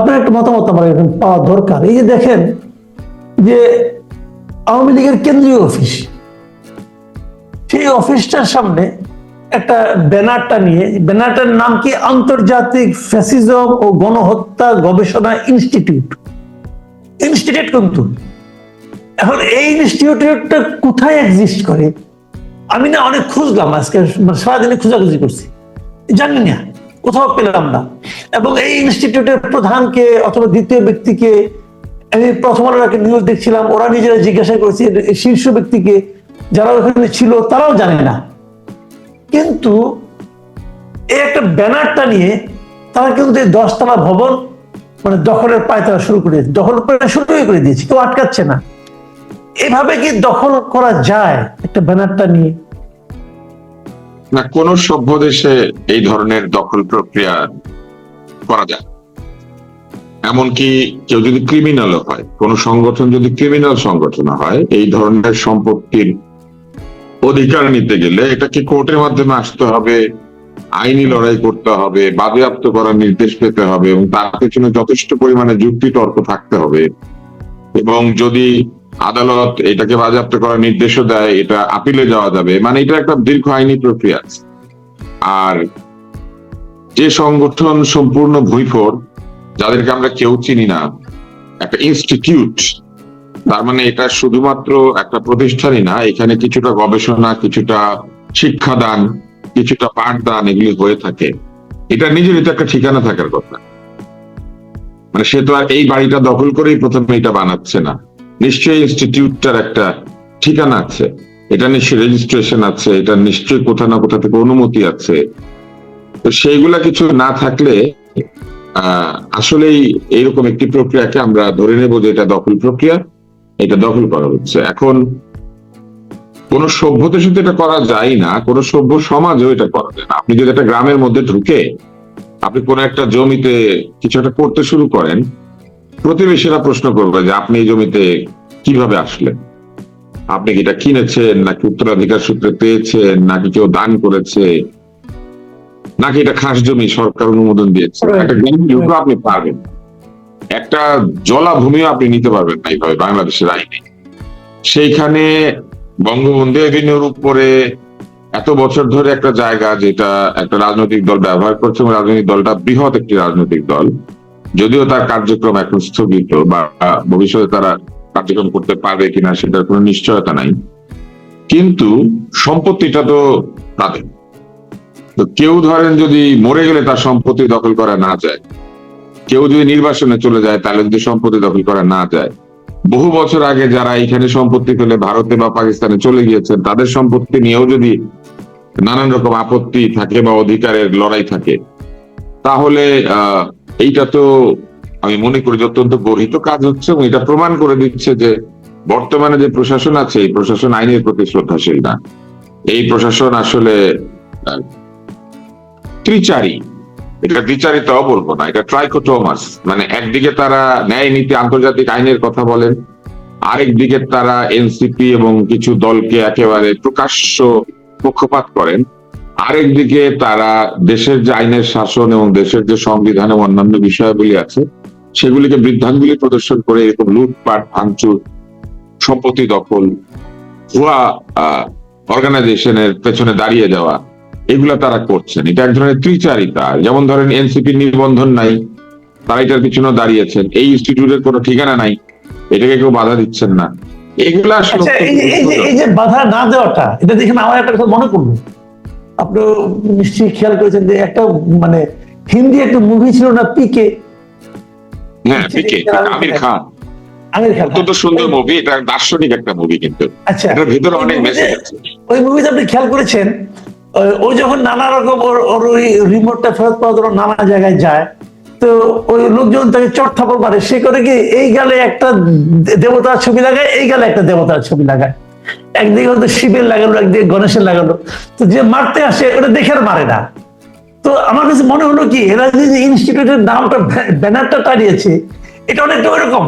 আপনার একটা মতামত আমার এখন পাওয়া দরকার। এই যে দেখেন যে আওয়ামী লীগের কেন্দ্রীয় অফিস, সেই অফিসটার সামনে একটা ব্যানারটা নিয়ে, ব্যানারটার নাম কি আন্তর্জাতিক ফ্যাসিজম ও গণহত্যা গবেষণা ইনস্টিটিউট। ইনস্টিটিউট কিন্তু এখন এই ইনস্টিটিউটটা কোথায় এক্সিস্ট করে আমি না অনেক খুঁজলাম, আজকে সারাদিনে খোঁজাখুঁজি করছি, জানি না, কোথাও পেলাম না। এবং এই ইনস্টিটিউটের প্রধানকে অথবা দ্বিতীয় ব্যক্তিকে, আমি প্রথম আলোর নিউজ দেখছিলাম, ওরা নিজেরা জিজ্ঞাসা করেছে শীর্ষ ব্যক্তিকে, যারা ওখানে ছিল তারাও জানে না। কিন্তু এই একটা ব্যানারটা নিয়ে তারা কিন্তু এই 10 তলা ভবন মানে দখলের পায়তারা শুরু করে দিয়েছে, দখল করে শুরুই করে দিয়েছে, কেউ আটকাচ্ছে না। এভাবে কি দখল করা যায় একটা ব্যানারটা নিয়ে? না, কোন সভ্য দেশে এই ধরনের দখল প্রক্রিয়া করা যায়। এমনকি কেউ যদি ক্রিমিনালও হয়, কোন সংগঠন যদি ক্রিমিনাল সংগঠন হয়, এই ধরনের সম্পত্তির অধিকার নিতে গেলে এটাকে কোর্টের মাধ্যমে আসতে হবে, আইনি লড়াই করতে হবে, বাজেয়াপ্ত করার নির্দেশ পেতে হবে, এবং তার পেছনে যথেষ্ট পরিমাণে যুক্তি তর্ক থাকতে হবে। এবং যদি আদালত এটাকে বাজেয়াপ্ত করার নির্দেশও দেয়, এটা আপিলে যাওয়া যাবে। মানে এটা একটা দীর্ঘ আইনি প্রক্রিয়া। আর যে সংগঠন সম্পূর্ণ ভুঁইফোড়, যাদেরকে আমরা কেউ চিনি না, একটা ইনস্টিটিউট, তার মানে এটা শুধুমাত্র একটা প্রতিষ্ঠানই না, এখানে কিছুটা গবেষণা, কিছুটা শিক্ষাদান, কিছুটা পাঠদান এগুলি হয়ে থাকে। এটা নিজের এটা একটা ঠিকানা থাকার কথা। মানে সে তো আর এই বাড়িটা দখল করেই প্রথমে এটা বানাচ্ছে না, নিশ্চয়ই ইনস্টিটিউটটার একটা ঠিকানা আছে, এটা নিশ্চয়ই রেজিস্ট্রেশন আছে, এটা নিশ্চয়ই কোথাও না কোথা থেকে অনুমতি আছে। তো সেইগুলা কিছু না থাকলে আসলেই এইরকম একটি প্রক্রিয়াকে আমরা ধরে নেব যে এটা দখল প্রক্রিয়া, এটা দখল করা হচ্ছে। এখন কোন সভ্যতার সাথে এটা করা যায় না, কোন সভ্য সমাজেও এটা করা যায় না। আপনি যদি একটা গ্রামের মধ্যে ঢুকে আপনি কোন একটা জমিতে কিছু একটা করতে শুরু করেন, প্রতিবেশীরা প্রশ্ন করবে যে আপনি এই জমিতে কিভাবে আসলেন, আপনি কি এটা কিনেছেন, নাকি উত্তরাধিকার সূত্রে পেয়েছেন, নাকি কেউ দান করেছে, নাকি এটা খাস জমি সরকার অনুমোদন দিয়েছে। একটা গ্রামে আপনি পারবেন, একটা জলাভূমিও আপনি নিতে পারবেন না এইভাবে বাংলাদেশের আইনে। সেইখানে বঙ্গবন্ধু এভিনিউর উপরে এত বছর ধরে একটা জায়গা, যেটা একটা রাজনৈতিক দল ব্যবহার করছে, এবং রাজনৈতিক দলটা বৃহৎ একটি রাজনৈতিক দল, যদিও তার কার্যক্রম এখন স্থগিত বা ভবিষ্যতে তারা কার্যক্রম করতে পারবে কিনা সেটার কোনো নিশ্চয়তা নাই, কিন্তু সম্পত্তিটা তো তাদের। তো কেউ ধরেন যদি মরে গেলে তার সম্পত্তি দখল করা না যায়, কেউ যদি নির্বাসনে চলে যায় তাহলে যদি সম্পত্তি দখল করা না যায়, বহু বছর আগে যারা এখানে সম্পত্তি পেলে ভারতে বা পাকিস্তানে চলে গিয়েছেন, তাদের সম্পত্তি নিয়েও যদি নানান রকম আপত্তি থাকে বা অধিকারের লড়াই থাকে, তাহলে এইটা তো আমি মনে করি যে অত্যন্ত গর্হিত কাজ হচ্ছে। এবং এটা প্রমাণ করে দিচ্ছে যে বর্তমানে যে প্রশাসন আছে, এই প্রশাসন আইনের প্রতি শ্রদ্ধাশীল না। এই প্রশাসন আসলে ত্রিচারী, এটা দ্বিচারিতাও বলবো না, এটা ট্রাইকোটোমাস। মানে একদিকে তারা ন্যায় নীতি আন্তর্জাতিক আইনের কথা বলেন, আরেক দিকে তারা এনসিপি এবং কিছু দলকে একেবারে প্রকাশ্য পক্ষপাত করেন, আরেক দিকে তারা দেশের যে আইনের শাসন এবং দেশের যে সংবিধান এবং অন্যান্য বিষয়াবলী আছে সেগুলিকে বৃদ্ধাঙ্গুলি প্রদর্শন করে এরকম লুটপাট, ভাঙচুর, সম্পত্তি দখল, ভুয়া অর্গানাইজেশনের পেছনে দাঁড়িয়ে যাওয়া, এগুলা তারা করছেন। এটা এক ধরনের ত্রিচারিতা। যেমন ধরেন এনসিপি নিবন্ধন নাই, তারা এটার পিছনে দাঁড়িয়েছেন, এই ইনস্টিটিউটের কোনো ঠিকানা নাই, এটাকে কেউ বাধা দিচ্ছেন না। এগুলা আসলে এই যে বাধা না দেওয়াটা, এটা দেখে আমার একটা কথা মনে পড়লো, আপনি নিশ্চয়ই খেয়াল করেছেন যে একটা মানে হিন্দি একটা মুভি ছিল না, পিকে? হ্যাঁ, পিকে, আমির খান, অত্যন্ত সুন্দর মুভি, এটা দার্শনিক একটা মুভি, কিন্তু এটার ভিতরে অনেক মেসেজ আছে। ওই মুভিতে আপনি খেয়াল করেছেন, ও যখন নানা রকম ওর ওই রিমোটটা ফেরত পাওয়ার জন্য নানা জায়গায় যায়, তো ওই লোকজন তাকে চট থাপড় মারে, সে করে কি এই গালে একটা দেবতার ছবি লাগায়, এই গালে একটা দেবতার ছবি লাগায়, একদিকে হয়তো শিবের লাগালো, একদিকে গণেশের লাগালো, তো যে মারতে আসে ওটা দেখে আর মারে না। তো আমার কাছে মনে হলো কি, এরা যে ইনস্টিটিউটের নামটা ব্যানারটা টানিয়েছে, এটা অনেকটা ওইরকম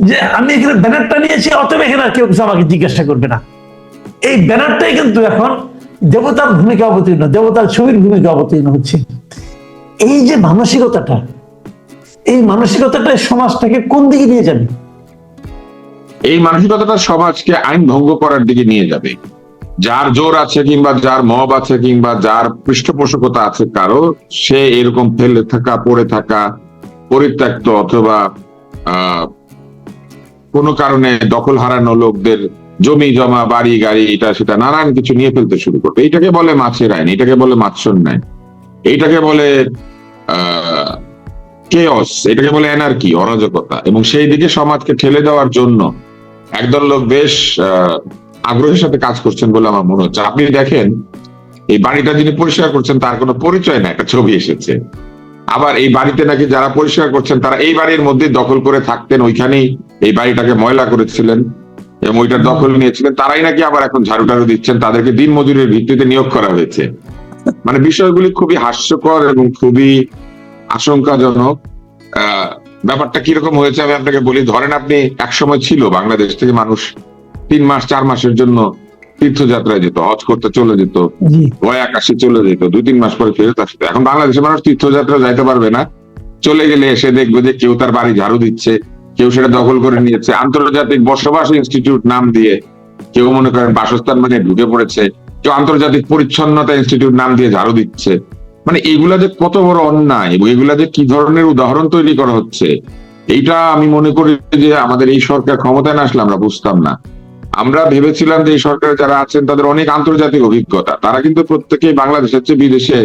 যে আমি এখানে ব্যানারটা নিয়েছি, অতএব এখানে কেউ কিছু আমাকে জিজ্ঞাসা করবে না। এই ব্যানারটাই কিন্তু এখন দেবতার ভূমিকা অবতীর্ণ, দেবতার ছবির ভূমিকা অবতীর্ণ হচ্ছে। এই যে মানসিকতাটা, এই মানসিকতাটা সমাজটাকে কোন দিকে নিয়ে যাবে? এই মানসিকতাটা সমাজকে আইন ভঙ্গ করার দিকে নিয়ে যাবে। যার জোর আছে কিংবা যার মব আছে কিংবা যার পৃষ্ঠপোষকতা আছে কারো, সে এরকম ফেলে থাকা, পড়ে থাকা, পরিত্যক্ত অথবা কোনো কারণে দখল হারানো লোকদের জমি জমা, বাড়ি গাড়ি, এটা সেটা নানান কিছু নিয়ে ফেলতে শুরু করবে। এইটাকে বলে মাছের আইন, এটাকে বলে মাৎসর ন্যায়, এইটাকে বলে কেয়স, এটাকে বলে অ্যানার্কি, অরাজকতা। এবং সেই দিকে সমাজকে ঠেলে দেওয়ার জন্য একদল লোক বেশ আগ্রহের সাথে কাজ করছেন বলে আমার মনে হচ্ছে। আপনি দেখেন, এই বাড়িটা যিনি পরিষ্কার করছেন তার কোনো পরিচয় না, একটা ছবি এসেছে। আবার এই বাড়িতে নাকি যারা পরিষ্কার করছেন তারা এই বাড়ির মধ্যে দখল করে থাকতেন, ওইখানেই এই বাড়িটাকে ময়লা করেছিলেন এবং ওইটার দখল নিয়েছিলেন। তারাই নাকি আবার এখন ঝাড়ু টাড়ু দিচ্ছেন, তাদেরকে দিন মজুরির ভিত্তিতে নিয়োগ করা হয়েছে। মানে বিষয়গুলি খুবই হাস্যকর এবং খুবই আশঙ্কাজনক। ব্যাপারটা কিরকম হয়েছে আমি আপনাকে বলি। ধরেন আপনি, এক সময় ছিল বাংলাদেশ থেকে মানুষ 3 মাস 4 মাসের জন্য তীর্থযাত্রায় যেত, হজ করতে চলে যেত, গয়া কাশি চলে যেত, 2-3 মাস পরে ফেরত আসতো। এখন বাংলাদেশের মানুষ তীর্থযাত্রা যাইতে পারবে না, চলে গেলে এসে দেখবে যে কেউ তার বাড়ি ঝাড়ু দিচ্ছে, কেউ সেটা দখল করে নিয়েছে, আন্তর্জাতিক বসবাস ইনস্টিটিউট নাম দিয়ে কেউ মনে করেন বাসস্থান মানে ঢুকে পড়েছে, কেউ আন্তর্জাতিক পরিচ্ছন্নতা ইনস্টিটিউট নাম দিয়ে ঝাড়ু দিচ্ছে। মানে এগুলা যে কত বড় অন্যায় এবং এগুলা যে কি ধরনের উদাহরণ তৈরি করা হচ্ছে, এইটা আমি মনে করি যে আমাদের এই সরকার ক্ষমতায় না আসলে আমরা বুঝতাম না। আমরা ভেবেছিলাম যে এই সরকারে যারা আছেন তাদের অনেক আন্তর্জাতিক অভিজ্ঞতা, তারা কিন্তু প্রত্যেকেই বাংলাদেশের চেয়ে বিদেশে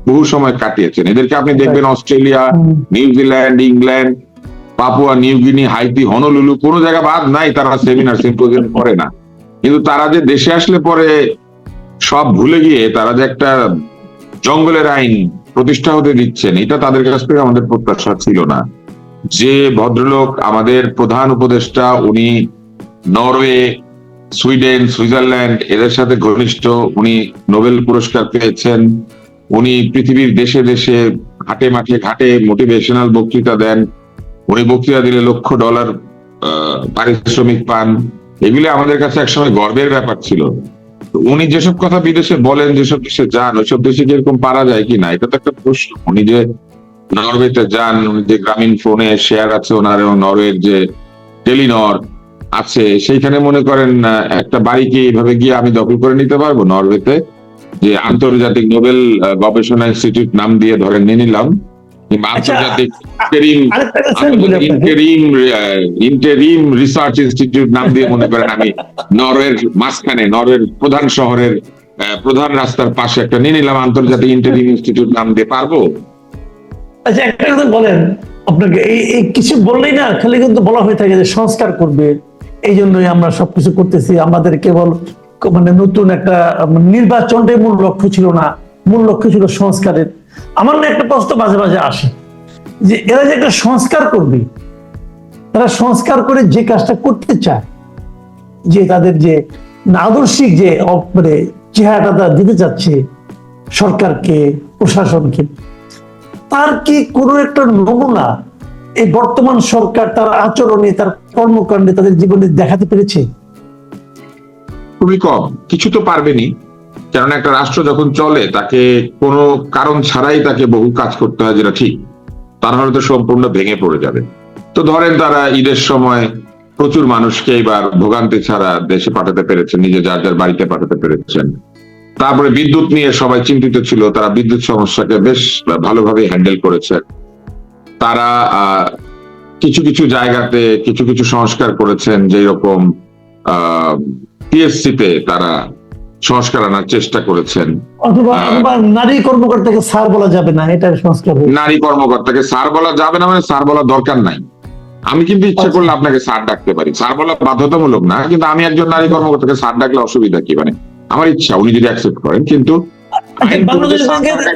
বহু সময় কাটিয়েছেন। এদেরকে আপনি দেখবেন Australia, New Zealand, England, Papua New Guinea, Haiti, Honolulu, কোনো জায়গা বাদ নাই তারা সেমিনার সিম্পোজিয়াম করে না। কিন্তু তারা যে দেশে আসলে পরে সব ভুলে গিয়ে তারা যে একটা জঙ্গলের আইন প্রতিষ্ঠা হতে দিচ্ছেন, এটা তাদের কাছ থেকে আমাদের প্রত্যাশা ছিল না। যে ভদ্রলোক আমাদের প্রধান উপদেষ্টা, উনি নরওয়ে, সুইডেন, সুইজারল্যান্ড এদের সাথে ঘনিষ্ঠ, উনি নোবেল পুরস্কার পেয়েছেন, উনি পৃথিবীর দেশে দেশে ঘাটে মাঠে ঘাটে মোটিভেশনাল বক্তৃতা দেন, উনি বক্তৃতা দিলে $1,00,000 পারিশ্রমিক পান। এগুলি আমাদের কাছে একসময় গর্বের ব্যাপার ছিল। উনি যেসব কথা বিদেশে বলেন, যেসব দেশে যান, ওইসব দেশে কিরকম পারা যায় কিনা, এটা তো একটা প্রশ্ন। উনি যে নরওয়েতে যান, উনি যে গ্রামীণ ফোনে শেয়ার আছে ওনার, এবং নরওয়ের যে টেলিনর আছে, সেইখানে মনে করেন একটা বাড়িকে এইভাবে গিয়ে আমি দখল করে নিতে পারবো নরওয়েতে, যে আন্তর্জাতিক নোবেল গবেষণা ইনস্টিটিউট নাম দিয়ে ধরেন নিয়ে নিলাম, কিংবা আন্তর্জাতিক ইন্টারিম রিসার্চ ইনস্টিটিউট নাম দিয়ে মনে করেন আমি নরওয়ের মাঝখানে, নরওয়ের প্রধান শহরের প্রধান রাস্তার পাশে একটা নিয়ে নিলাম আন্তর্জাতিক ইন্টারিম ইনস্টিটিউট নাম দিয়ে, পারবো? আচ্ছা, একটা কথা বলেন, আপনাকে এই কিছু বললেই না খালি কিন্তু বলা হয়ে থাকে যে সংস্কার করবে, এই জন্যই আমরা সবকিছু করতেছি, আমাদের কেবল মানে নতুন একটা নির্বাচনটাই মূল লক্ষ্য ছিল না, মূল লক্ষ্য ছিল সংস্কারের। আমার না একটা প্রশ্ন মাঝে মাঝে আসে যে এরা যে একটা সংস্কার করবে, তারা সংস্কার করে যে কাজটা করতে চায়, যে তাদের যে আদর্শিক যে মানে চেহারাটা তারা দিতে চাচ্ছে সরকারকে, প্রশাসনকে, তার কি কোনো একটা নমুনা এই বর্তমান সরকার তার আচরণে, তার কর্মকাণ্ডে, তাদের জীবনে দেখাতে পেরেছে? খুবই কম। কিছু তো পারবেনি, কারণ একটা রাষ্ট্র যখন চলে তাকে কোনো কারণ ছাড়াই তাকে বহু কাজ করতে হয়, যেটা ঠিক, তার হয়তো সম্পূর্ণ ভেঙে পড়ে যাবে। তো ধরেন তারা ঈদের সময় প্রচুর মানুষকে এবার ভোগান্তি ছাড়া দেশে পাঠাতে পেরেছেন, নিজে যার যার বাড়িতে পাঠাতে পেরেছেন। তারপরে বিদ্যুৎ নিয়ে সবাই চিন্তিত ছিল, তারা বিদ্যুৎ সমস্যাকে বেশ ভালোভাবে হ্যান্ডেল করেছে। তারা কিছু কিছু জায়গাতে কিছু কিছু সংস্কার করেছেন, যেরকম পিএসসি তে তারা সংস্কার আনার চেষ্টা করেছেন। অথবা নারী কর্মকর্তাকে স্যার বলা যাবে না, এটা সংস্কার। নারী কর্মকর্তাকে স্যার বলা যাবে না, মানে স্যার বলার দরকার নাই। আমি কিন্তু ইচ্ছা করলে আপনাকে স্যার ডাকতে পারি, স্যার বলা বাধ্যতামূলক না, কিন্তু আমি একজন নারী কর্মকর্তাকে স্যার ডাকলে অসুবিধা কি? মানে আমার ইচ্ছা, উনি যদি অ্যাকসেপ্ট করেন। কিন্তু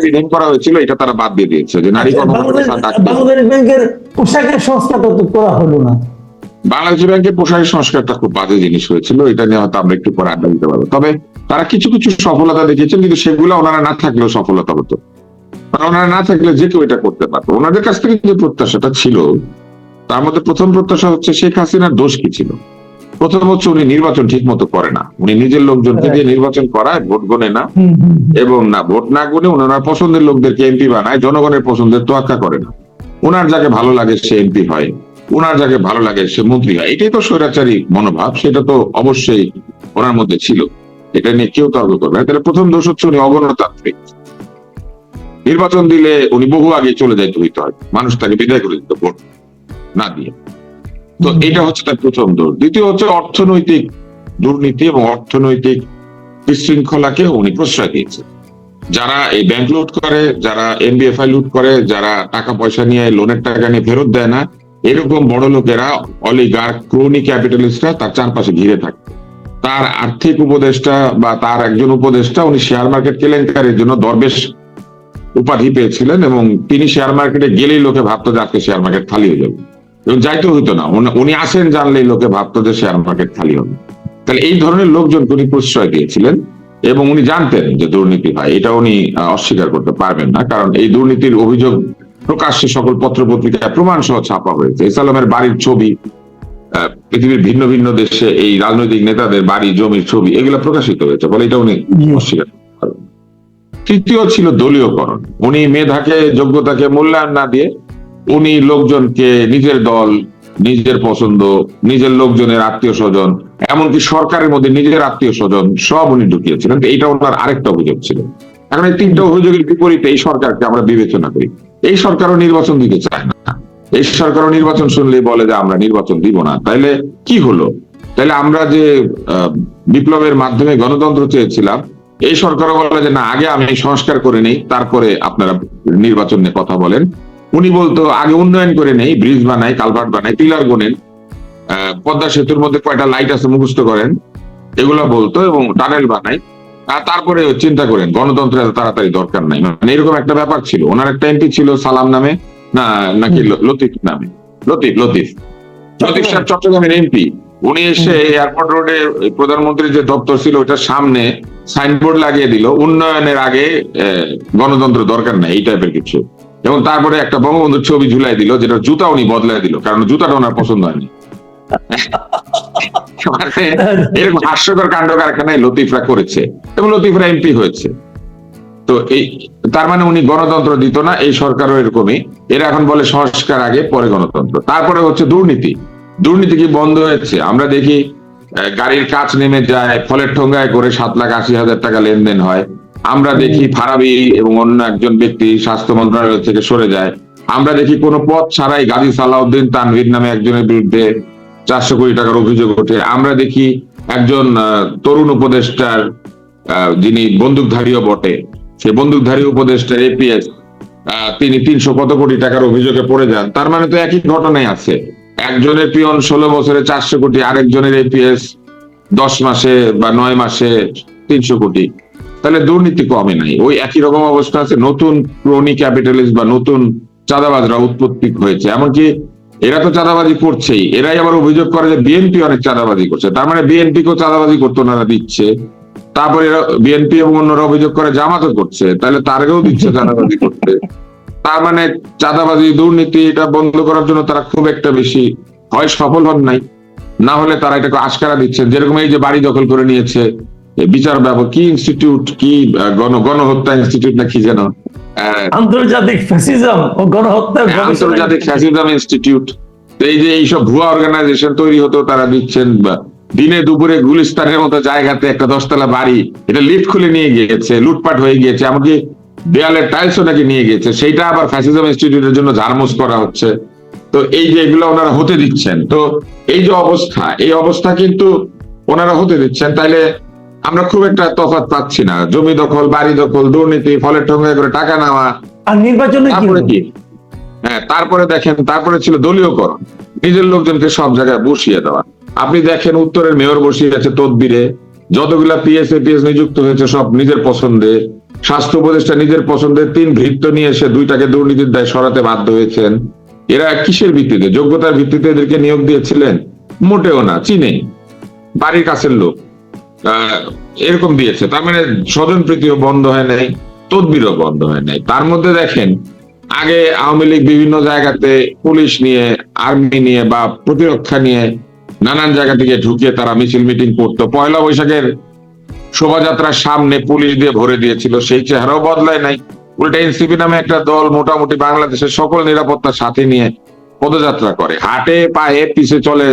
বিধান করা হয়েছিল, এটা তারা বাদ দিয়ে দিয়েছে যে নারী কর্মকর্তা স্যার ডাকতে। বাংলাদেশ ব্যাংকের পোশাকের সংস্কারটা তো করা হলো না। বাংলাদেশ ব্যাংকের পোশাকের সংস্কারটা খুব বাজে জিনিস হয়েছিল, এটা নিয়ে হয়তো আমরা একটু পরে আড্ডা দিতে পারবো। তবে তারা কিছু কিছু সফলতা দেখিয়েছেন, কিন্তু সেগুলো ওনারা না থাকলেও সফলতা হতো। ওনারা না থাকলে যে কেউ এটা করতে পারতো। ওনাদের কাছ থেকে যে প্রত্যাশাটা ছিল, তার মধ্যে প্রথম প্রত্যাশা হচ্ছে শেখ হাসিনার দোষ কি ছিল? প্রথম হচ্ছে উনি নির্বাচন ঠিক মতো করে না, উনি নিজের লোকজনকে দিয়ে নির্বাচন করায়, ভোট গণে না, এবং না ভোট না গুনে ওনার পছন্দের লোকদেরকে এমপি বানায়, জনগণের পছন্দের তোয়াক্কা করে না। ওনার যাকে ভালো লাগে সে এমপি হয়, ওনার যাকে ভালো লাগে সে মন্ত্রী হয়। এটাই তো স্বৈরাচারী মনোভাব, সেটা তো অবশ্যই ওনার মধ্যে ছিল, এটা নিয়ে কেউ তর্ক করবে না। তাহলে প্রথম দোষ হচ্ছে উনি অগণতান্ত্রিক। নির্বাচন দিলে উনি বহু আগে চলে যাইতে হইতে হয়, মানুষ তাকে বিদায় করে দিত ভোট না দিয়ে। তো এটা হচ্ছে তার প্রথম দোষ। দ্বিতীয় হচ্ছে অর্থনৈতিক দুর্নীতি এবং অর্থনৈতিক বিশৃঙ্খলাকে উনি প্রশ্রয় দিয়েছেন। যারা এই ব্যাংক লুট করে, যারা এনবিএফআই লুট করে, যারা টাকা পয়সা নিয়ে লোনের টাকা নিয়ে ফেরত দেয় না, এরকম বড় লোকেরা, অলিগার্ক, ক্রোনি ক্যাপিটালিস্টরা তার চারপাশে ঘিরে থাকে। তার আর্থিক উপদেষ্টা বা তার একজন উপদেষ্টা উনি শেয়ার মার্কেট কেলেঙ্কারির জন্য দরবেশ উপাধি পেয়েছিলেন, এবং তিনি শেয়ার মার্কেটে গেলেই লোকে ভাবতো যে আজকে শেয়ার মার্কেট খালি হয়ে যাবে, এবং যাইতে হইতো না, উনি আসেন জানলেই লোকে ভাবতো যে শেয়ার মার্কেট খালি হবে। তাহলে এই ধরনের লোকজনকে উনি প্রশ্রয় দিয়েছিলেন, এবং উনি জানতেন যে দুর্নীতি হয়, এটা উনি অস্বীকার করতে পারবেন না, কারণ এই দুর্নীতির অভিযোগ প্রকাশ্যে সকল পত্র পত্রিকায় প্রমাণ সহ ছাপা হয়েছে। ইসলামের বাড়ির ছবি, পৃথিবীর ভিন্ন ভিন্ন দেশে এই রাজনৈতিক নেতাদের বাড়ি জমির ছবি, এগুলো প্রকাশিত হয়েছে, ফলে এটা উনি অস্বীকার করতে পারবেন। তৃতীয় ছিল দলীয়করণ। উনি মেধাকে, যোগ্যতাকে মূল্যায়ন না দিয়ে উনি লোকজনকে নিজের দল, নিজের পছন্দ, নিজের লোকজনের আত্মীয় স্বজন, এমনকি সরকারের মধ্যে নিজের আত্মীয় স্বজন সব উনি ঢুকিয়েছিলেন। তো এইটা ওনার আরেকটা অভিযোগ ছিল। এখন এই তিনটা অভিযোগের বিপরীতে এই সরকারকে আমরা বিবেচনা করি। এই সরকারও নির্বাচন দিতে চায় না, এই সরকারও নির্বাচন শুনলেই বলে যে আমরা নির্বাচন দিব না। তাইলে কি হলো? তাইলে আমরা যে বিপ্লবের মাধ্যমে গণতন্ত্র চেয়েছিলাম, এই সরকারও বলে যে না, আগে আমি সংস্কার করে নেই, তারপরে আপনারা নির্বাচন নিয়ে কথা বলেন। উনি বলতো আগে উন্নয়ন করে নেই, ব্রিজ বানাই, কালভার্ট বানাই, পিলার গোনেন, পদ্মা সেতুর মধ্যে কয়টা লাইট আছে মুখস্থ করেন, এগুলো বলতো, এবং টানেল বানাই, তারপরে চিন্তা করেন, গণতন্ত্র এত তাড়াতাড়ি দরকার নাই। মানে এরকম একটা ব্যাপার ছিল। ওনার একটা এমপি ছিল সালাম নামে, না নাকি লতিফ নামে, লতিফ সাহেব চট্টগ্রামের এমপি। উনি এসে এয়ারপোর্ট রোডে প্রধানমন্ত্রীর যে দপ্তর ছিল ওইটার সামনে সাইনবোর্ড লাগিয়ে দিল, উন্নয়নের আগে গণতন্ত্র দরকার নাই, এই টাইপের কিছু। এবং তারপরে একটা বঙ্গবন্ধুর ছবি ঝুলাই দিল, যেটা জুতা উনি বদলাই দিল, কারণ জুতাটা ওনার পছন্দ হয়নি। এরকম হাস্যকর কাণ্ড কারখানায় লতিফরা করেছে, এবং লতিফরা এমপি হয়েছে। তো এই তার মানে উনি গণতন্ত্র দিত না, এই সরকারও এরকমই। এরা এখন বলে সংস্কার আগে পরে গণতন্ত্র। তারপরে হচ্ছে দুর্নীতি। দুর্নীতি কি বন্ধ হয়েছে? আমরা দেখি গাড়ির কাঁচ নেমে যায়, ফলের ঠোঙ্গায় করে 7,80,000 টাকা লেনদেন হয়। আমরা দেখি ফারাবি এবং অন্য একজন ব্যক্তি স্বাস্থ্য মন্ত্রণালয় থেকে সরে যায়। আমরা দেখি কোনো পথ ছাড়াই গাজী সালাউদ্দিন তানভীর নামে একজনের বিরুদ্ধে 400 কোটি টাকার অভিযোগ ওঠে। আমরা দেখি একজন তরুণ উপদেষ্টার, যিনি বন্দুকধারীও বটে, সে বন্দুকধারী উপদেষ্টার এপিএস, তিনি 300 কত কোটি টাকার অভিযোগে পড়ে যান। তার মানে তো একই ঘটনাই আছে। একজনের পিয়ন 16 বছরে 400 কোটি, আরেকজনের এপিএস 10 মাসে বা 9 মাসে 300 কোটি। তাহলে দুর্নীতি কমে নাই, ওই একই রকম অবস্থা আছে। নতুন ক্রোনি ক্যাপিটালিস্ট বা নতুন চাঁদাবাজরা উৎপত্তি হয়েছে। এমনকি এরা তো চাঁদাবাজি করছেই, এরাই আবার অভিযোগ করে যে বিএনপি অনেক চাঁদাবাজি করছে। তার মানে বিএনপি কেও চাঁদাবাজি করতে ওনারা দিচ্ছে। তারপরে বিএনপি এবং অন্যরা অভিযোগ করে জামাতও করছে, তাহলে তারকেও দিচ্ছে চাঁদাবাজি করতে। তার মানে চাঁদাবাজি, দুর্নীতি এটা বন্ধ করার জন্য তারা খুব একটা বেশি হয় সফল হন নাই, না হলে তারা এটাকে আশকারা দিচ্ছেন। যেরকম এই যে বাড়ি দখল করে নিয়েছে বিচার ব্যবস্থা, কি ইনস্টিটিউট, কি গণহত্যা ইনস্টিটিউট না কি যেন, আন্তর্জাতিক ফ্যাসিজম ও গণহত্যা, আন্তর্জাতিক ফ্যাসিজম ইনস্টিটিউট। এই যে এইসব ভুয়া অর্গানাইজেশন তৈরি হতো, তারা দিচ্ছেন। দিনে দুপুরে গুলিস্তানের মতো জায়গাতে একটা 10তলা বাড়ি, এটা লিফট খুলে নিয়ে গিয়েছে, লুটপাট হয়ে গিয়েছে, এমনকি দেয়ালের টাইলসও নাকি নিয়ে গিয়েছে, সেইটা আবার ফ্যাসিজম ইনস্টিটিউটের জন্য ঝাড়মুছ করা হচ্ছে। তো এই যে এগুলো ওনারা হতে দিচ্ছেন, তো এই যে অবস্থা, এই অবস্থা কিন্তু ওনারা হতে দিচ্ছেন। তাইলে আমরা খুব একটা তফাৎ পাচ্ছি না। জমি দখল, বাড়ি দখল, দুর্নীতি, ফলের ঠোঙ্গায় করে টাকা নেওয়া, আর নির্বাচনে কি? হ্যাঁ, তারপরে দেখেন, তারপরে ছিল দলীয়করণ, নিজের লোকজনকে সব জায়গায় বসিয়ে দেওয়া। আপনি দেখেন উত্তরের মেয়র বসিয়ে আছে তদবিরে, যতগুলা পিএস এপিএস নিযুক্ত হয়েছে সব নিজের পছন্দে। স্বাস্থ্য উপদেষ্টা নিজের পছন্দের 3 ভৃত্য নিয়ে এসে 2টাকে দুর্নীতির দায় সরাতে বাধ্য হয়েছেন। এরা কিসের ভিত্তিতে? যোগ্যতার ভিত্তিতে এদেরকে নিয়োগ দিয়েছিলেন? মোটেও না, চিনে, বাড়ির কাছের লোক, এরকম দিয়েছে। তার মানে স্বজনপ্রীতিও বন্ধ হয় নাই, তদবিরও বন্ধ হয় নাই। তার মধ্যে দেখেন, আগে আওয়ামী লীগ বিভিন্ন জায়গাতে পুলিশ নিয়ে, আর্মি নিয়ে বা প্রতিরক্ষা নিয়ে নানান জায়গা থেকে ঢুকিয়ে তারা মিছিল মিটিং করতো। পয়লা বৈশাখের শোভাযাত্রার সামনে পুলিশ দিয়ে ভরে দিয়েছিল, সেই চেহারাও বদলায় নাই। উল্টা এনসিপি নামে একটা দল মোটামুটি বাংলাদেশের সকল নিরাপত্তার সাথে নিয়ে পদযাত্রা করে, হাটে পায়ে পিছে চলে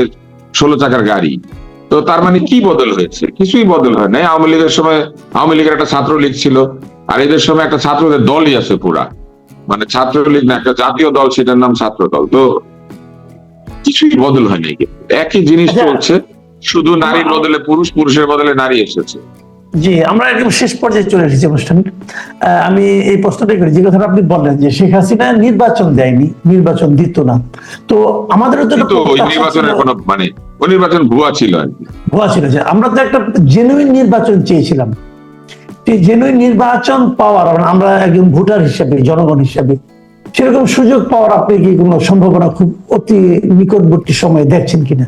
16 চাকার গাড়ি। তো তার মানে কি বদল হয়েছে? কিছুই বদল হয় নাই। আওয়ামী লীগের সময় আওয়ামী লীগের একটা ছাত্রলীগ ছিল, আর এদের সময় একটা ছাত্রদের দলই আছে পুরা, মানে ছাত্রলীগ না, একটা জাতীয় দল, সেটার নাম ছাত্র দল। তো কিছুই বদল হয় নাই, একই জিনিস চলছে, শুধু নারীর বদলে পুরুষ, পুরুষের বদলে নারী এসেছে। জি, আমরা একদম শেষ পর্যায়ে চলে এসেছি অনুষ্ঠান। আমি এই প্রশ্নটাই করি, যে কথাটা আপনি বললেন যে শেখ হাসিনা নির্বাচন দেয়নি, নির্বাচন দিত না, তো আমাদেরও তো কিন্তু ওই নির্বাচনের কোনো মানে ওই নির্বাচন ভুয়া ছিল আর কি। ভুয়া ছিল, যে আমরা তো একটা জেনুইন নির্বাচন চেয়েছিলাম। সেই জেনুইন নির্বাচন পাওয়ার, আমরা একজন ভোটার হিসেবে, জনগণ হিসেবে সেরকম সুযোগ পাওয়ার আপনি কি কোনো সম্ভাবনা খুব অতি নিকটবর্তী সময়ে দেখছেন কিনা?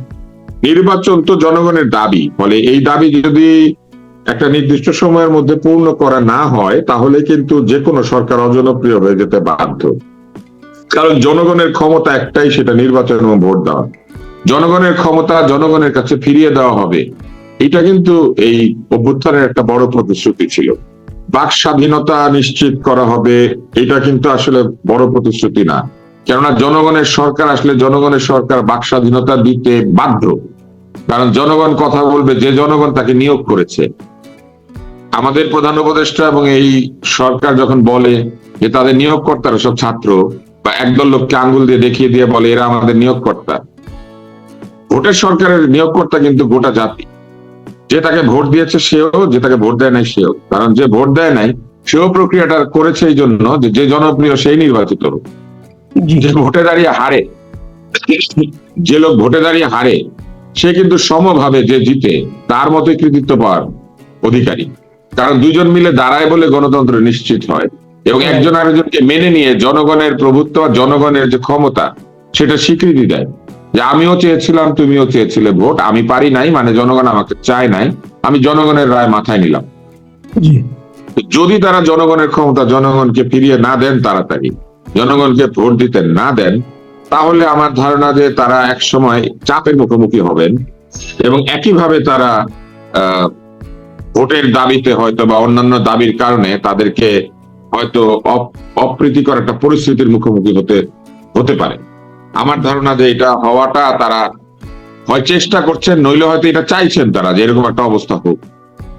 নির্বাচন তো জনগণের দাবি, ফলে এই দাবি যদি একটা নির্দিষ্ট সময়ের মধ্যে পূর্ণ করা না হয়, তাহলে কিন্তু যে কোনো সরকার অজনপ্রিয় হয়ে যেতে বাধ্য। কারণ জনগণের ক্ষমতা একটাই, সেটা নির্বাচন এবং ভোট দেওয়া। জনগণের ক্ষমতা জনগণের কাছে ফিরিয়ে দেওয়া হবে, এটা কিন্তু এই অভ্যুত্থানের একটা বড় প্রতিশ্রুতি ছিল। বাক স্বাধীনতা নিশ্চিত করা হবে, এটা কিন্তু আসলে বড় প্রতিশ্রুতি না। কেননা জনগণের সরকার আসলে জনগণের সরকার বাক স্বাধীনতা দিতে বাধ্য, কারণ জনগণ কথা বলবে, যে জনগণ তাকে নিয়োগ করেছে। আমাদের প্রধান উপদেষ্টা এবং এই সরকার যখন বলে যে তাদের নিয়োগকর্তারা সব ছাত্র, বা একদল লোককে আঙ্গুল দিয়ে দেখিয়ে দিয়ে বলে এরা আমাদের নিয়োগকর্তা, ভোটের সরকারের নিয়োগকর্তা কিন্তু গোটা জাতি। যে তাকে ভোট দিয়েছে সেও, যে তাকে ভোট দেয় নাই সেও। কারণ যে ভোট দেয় নাই সেও প্রক্রিয়াটা করেছে এই জন্য যে জনপ্রিয় সেই নির্বাচিত হোক। যে ভোটে দাঁড়িয়ে হারে, যে লোক ভোটে দাঁড়িয়ে হারে, সে কিন্তু সমভাবে যে জিতে তার মতোই কৃতিত্ব পাওয়ার অধিকারী। কারণ দুজন মিলে দাঁড়ায় বলে গণতন্ত্র নিশ্চিত হয়, এবং একজন আরেকজনকে মেনে নিয়ে জনগণের প্রভুত্ব, জনগণের যে ক্ষমতা, সেটা স্বীকৃতি দেয় যে আমিও চেয়েছিলাম, তুমিও চেয়েছিলে ভোট, আমি পারি নাই মানে জনগণ আমাকে চায় নাই, আমি জনগণের রায় মাথায় নিলাম। যদি তারা জনগণের ক্ষমতা জনগণকে ফিরিয়ে না দেন, তাড়াতাড়ি জনগণকে ভোট দিতে না দেন, তাহলে আমার ধারণা যে তারা এক সময় চাপের মুখোমুখি হবেন, এবং একইভাবে তারা ভোটের দাবিতে হয়তো বা অন্যান্য দাবির কারণে তাদেরকে হয়তো অপ্রীতিকর একটা পরিস্থিতির মুখোমুখি হতে পারে। আমার ধারণা যে এটা হওয়াটা তারা হয় চেষ্টা করছেন, নইলে হয়তো এটা চাইছেন তারা যে এরকম একটা অবস্থা হোক।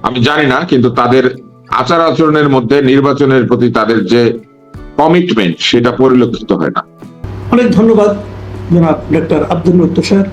আমি জানি না, কিন্তু তাদের আচার আচরণের মধ্যে নির্বাচনের প্রতি তাদের যে কমিটমেন্ট, সেটা পরিলক্ষিত হয় না। অনেক ধন্যবাদ জনাব ডক্টর আব্দুল নূর তুষার।